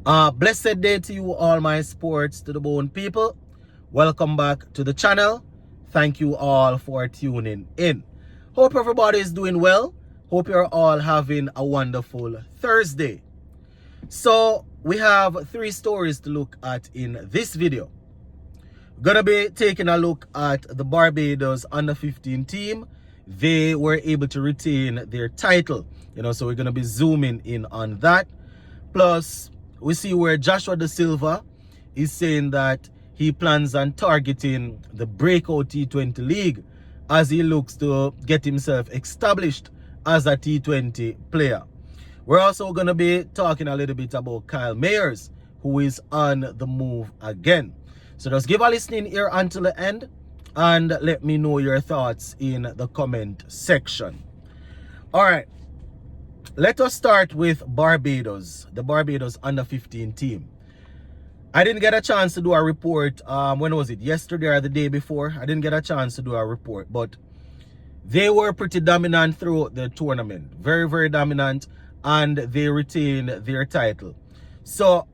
Blessed day to you, all my sports to the bone people. Welcome back to the channel. Thank you all for tuning in. Hope everybody is doing well. Hope you're all having a wonderful Thursday. So we have 3 stories to look at in this video. Gonna be taking a look at the Barbados Under 15 team. They were able to retain their title, so we're gonna be zooming in on that. Plus, we see where Joshua De Silva is saying that he plans on targeting the breakout T20 league as he looks to get himself established as a T20 player. We're also going to be talking a little bit about Kyle Mayers, who is on the move again. So just give a listening ear until the end and let me know your thoughts in the comment section. All right. Let us start with Barbados, the Barbados Under 15 team. I didn't get a chance to do a report, when was it, yesterday or the day before? I didn't get a chance to do a report, but they were pretty dominant throughout the tournament. Very, very dominant, and they retained their title. So,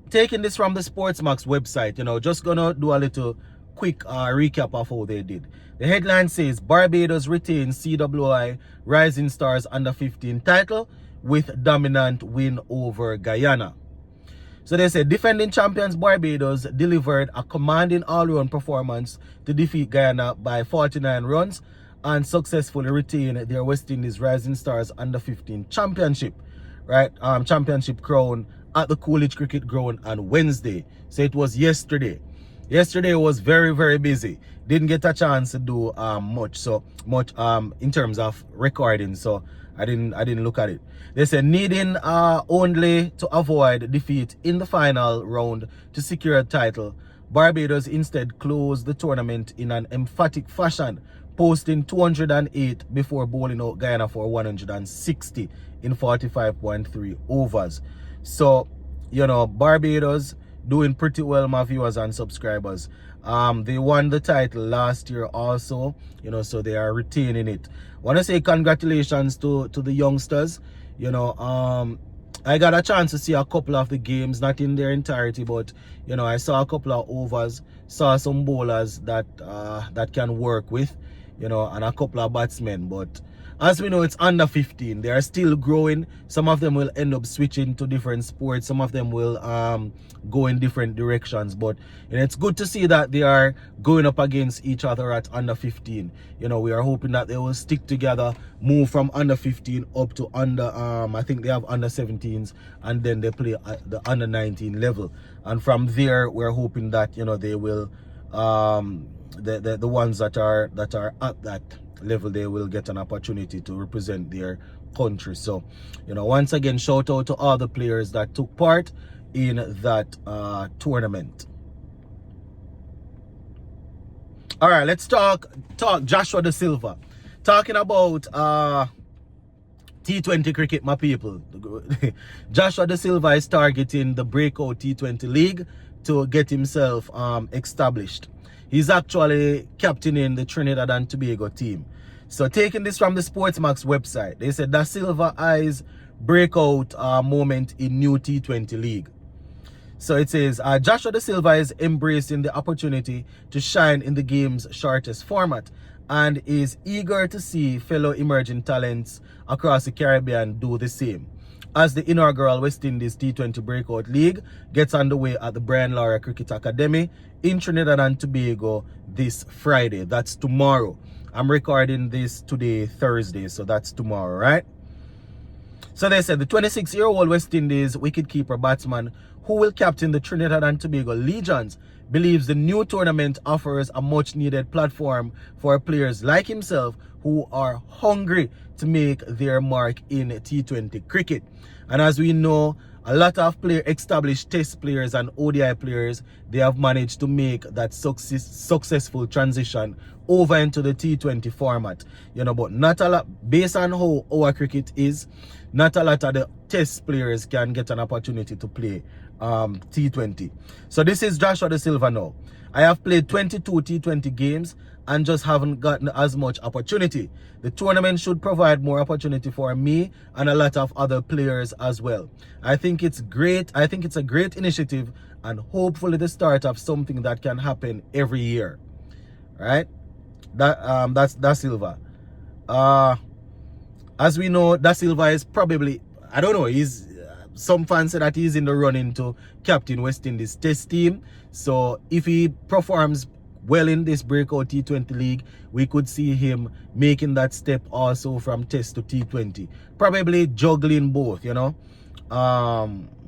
taking this from the Sportsmax website, just gonna do a little quick recap of how they did. The headline says Barbados retains CWI Rising Stars Under 15 title with dominant win over Guyana. So they said defending champions Barbados delivered a commanding all-round performance to defeat Guyana by 49 runs and successfully retain their West Indies Rising Stars Under 15 championship, right? Championship crown at the Coolidge Cricket Ground on Wednesday. So it was yesterday. Yesterday was very, very busy. Didn't get a chance to do much in terms of recording, so I didn't look at it. They said needing only to avoid defeat in the final round to secure a title, Barbados instead closed the tournament in an emphatic fashion, posting 208 before bowling out Guyana for 160 in 45.3 overs. So, Barbados doing pretty well, my viewers and subscribers. They won the title last year also, so they are retaining it. Want to say congratulations to the youngsters. I got a chance to see a couple of the games, not in their entirety, but I saw a couple of overs, saw some bowlers that can work with, and a couple of batsmen. But as we know, it's under 15. They are still growing. Some of them will end up switching to different sports. Some of them will go in different directions. But it's good to see that they are going up against each other at under 15. We are hoping that they will stick together, move from under 15 up to under, I think they have under 17s, and then they play at the under 19 level. And from there, we're hoping that, they will, the ones that are at that level, they will get an opportunity to represent their country. So once again, shout out to all the players that took part in that tournament. All right, let's talk Joshua De Silva, talking about T20 cricket, my people. Joshua De Silva is targeting the breakout T20 league to get himself established. He's actually captaining the Trinidad and Tobago team. So taking this from the Sportsmax website, they said Da Silva eyes breakout moment in new T20 league. So it says, Joshua De Silva is embracing the opportunity to shine in the game's shortest format and is eager to see fellow emerging talents across the Caribbean do the same, as the inaugural West Indies T20 Breakout League gets underway at the Brian Lara Cricket Academy in Trinidad and Tobago this Friday. That's tomorrow. I'm recording this today, Thursday, so that's tomorrow, right? So they said the 26-year-old West Indies wicketkeeper batsman who will captain the Trinidad and Tobago Legions believes the new tournament offers a much-needed platform for players like himself who are hungry to make their mark in T20 cricket. And as we know, a lot of established test players and ODI players, they have managed to make that successful transition over into the T20 format. But not a lot, based on how our cricket is, not a lot of the test players can get an opportunity to play T20. So this is Joshua De Silva now. I have played 22 T20 games and just haven't gotten as much opportunity. The tournament should provide more opportunity for me and a lot of other players as well. I think it's great. I think it's a great initiative and hopefully the start of something that can happen every year. Right? That's Silva. As we know, Da Silva is probably, I don't know, he's some fans say that he's in the running to captain West Indies test team. So if he performs well in this breakout T20 league, we could see him making that step also from test to T20. Probably juggling both, you know.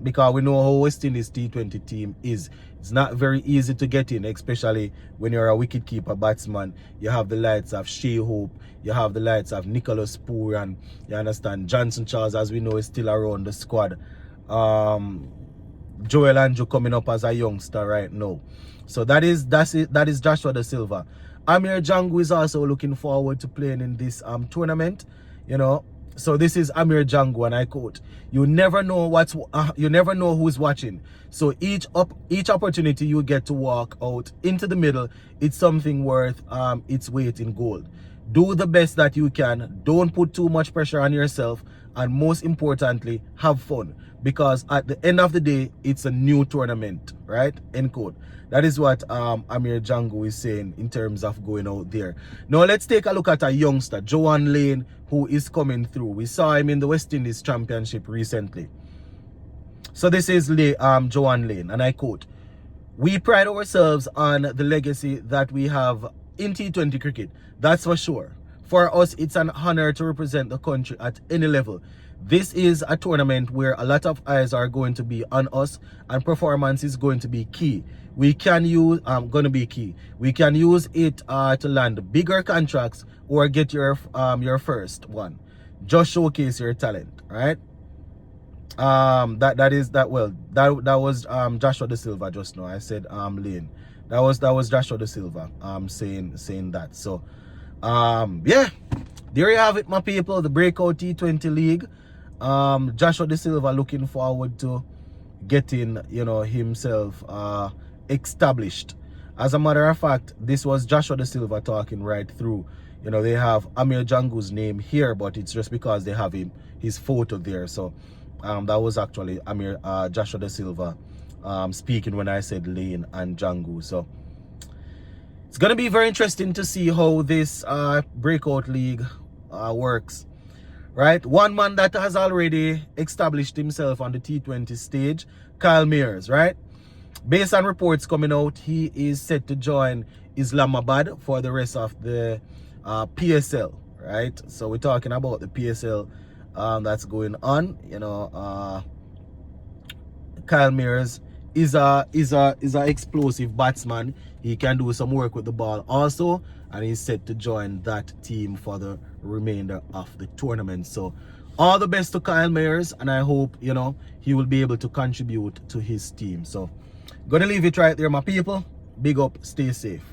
Because we know how West Indies T20 team is. It's not very easy to get in, especially when you're a wicketkeeper batsman. You have the likes of Shea Hope, you have the likes of Nicholas Pooran, you understand. Johnson Charles, as we know, is still around the squad. Joel Andrew coming up as a youngster right now. So that is Joshua Da Silva. Amir Jangu is also looking forward to playing in this tournament, you know. So this is Amir Jangu, and I quote, "You never know you never know who's watching. So each opportunity you get to walk out into the middle, it's something worth its weight in gold. Do the best that you can. Don't put too much pressure on yourself, and most importantly, have fun, because at the end of the day, it's a new tournament." Right? End quote. That is what Amir Jangu is saying in terms of going out there. Now let's take a look at a youngster, Joan Lane, who is coming through. We saw him in the West Indies Championship recently. So this is Joan Lane, and I quote, "We pride ourselves on the legacy that we have in T20 cricket. That's for sure. For us, it's an honor to represent the country at any level. This is a tournament where a lot of eyes are going to be on us, and performance is going to be key. We can use We can use it to land bigger contracts or get your first one. Just showcase your talent." Right? That was Joshua Da Silva just now. I said Lane. That was Joshua Da Silva saying that. So yeah, there you have it, my people. The breakout T20 league. Joshua Da Silva looking forward to getting, you know, himself established. As a matter of fact, this was Joshua Da Silva talking right through. You know, they have Amir Jangu's name here, but it's just because they have his photo there. So that was actually Joshua Da Silva speaking when I said Lane and Jangu. So it's gonna be very interesting to see how this breakout league works. Right? One man that has already established himself on the T20 stage, Kyle Mears, right? Based on reports coming out, he is set to join Islamabad for the rest of the PSL, right? So we're talking about the PSL that's going on. You know, Kyle Mears is a explosive batsman. He can do some work with the ball also, and he's set to join that team for the remainder of the tournament. So all the best to Kyle Mears, and I hope, you know, he will be able to contribute to his team. So gonna leave it right there, my people. Big up, stay safe.